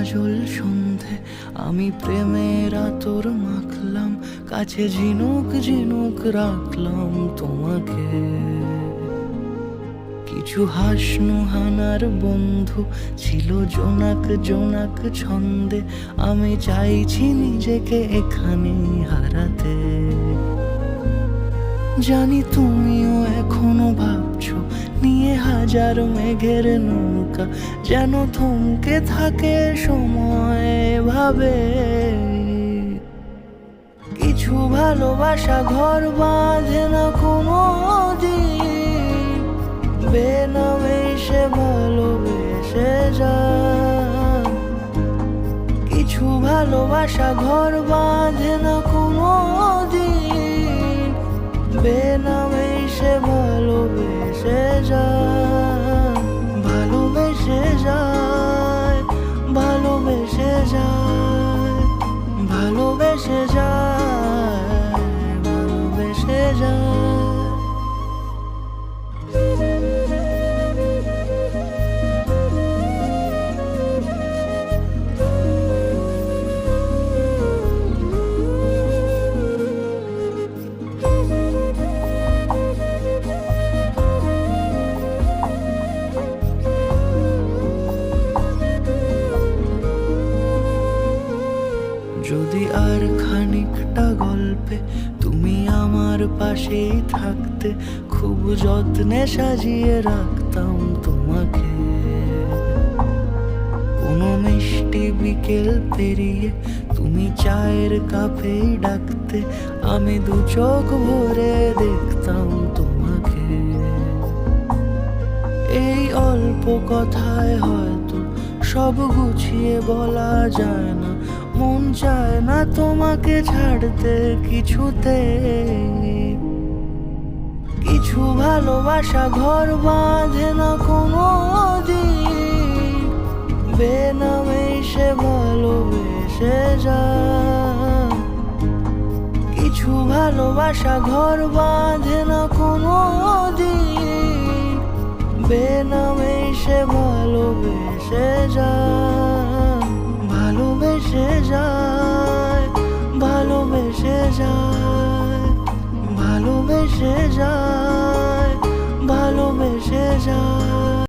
কাজল সন্ধে আমি প্রেমের আতর মাখলাম, কাছে ঝিনুক ঝিনুক রাখলাম তোমাকে। কিছু হাসনু হানার বন্ধু ছিল জোনাক জোনাক ছন্দে, আমি চাইছি নিজেকে এখানে হারাতে। জানি তুমিও এখনো ভাবছো নিয়ে হাজার মেঘের নৌকা, যেন থমকে থাকে সময় ভাবে। কিছু ভালোবাসা ঘর বাঁধে না কোনো দিন, বেনামে সে ভালোবেসে যায়। কিছু ভালোবাসা ঘর বাঁধে না কোনো দিন, বেনামে সে ভালোবেসে যায়। ভালোবেসে যায়, ভালোবেসে যায়, ভালোবেসে যায়, ভালোবেসে যায়। যদি আর খানিকটা গল্পে তুমি আমার পাশেই থাকতে, খুব যত্নে সাজিয়ে রাখতাম তোমাকে। কোনো মিষ্টি বিকেল পেরিয়ে তুমি চায়ের কাপেই ডাকতে, আমি দু চোখ ভরে দেখতাম তোমাকে। এই অল্প কথায় হয়তো সব গুছিয়ে বলা যায় না, মন চায় না তোমাকে ছাড়তে কিছুতে। কিছু ভালোবাসা ঘর বাঁধে না কোনো দিন, বেনামে সে ভালোবেসে যায়। কিছু ভালোবাসা ঘর বাঁধে না কোনো দিন, বেনামে সে ভালোবেসে যায়। ভালোবেসে যায়, ভালোবেসে যায়, ভালোবেসে যায়, ভালোবেসে যায়।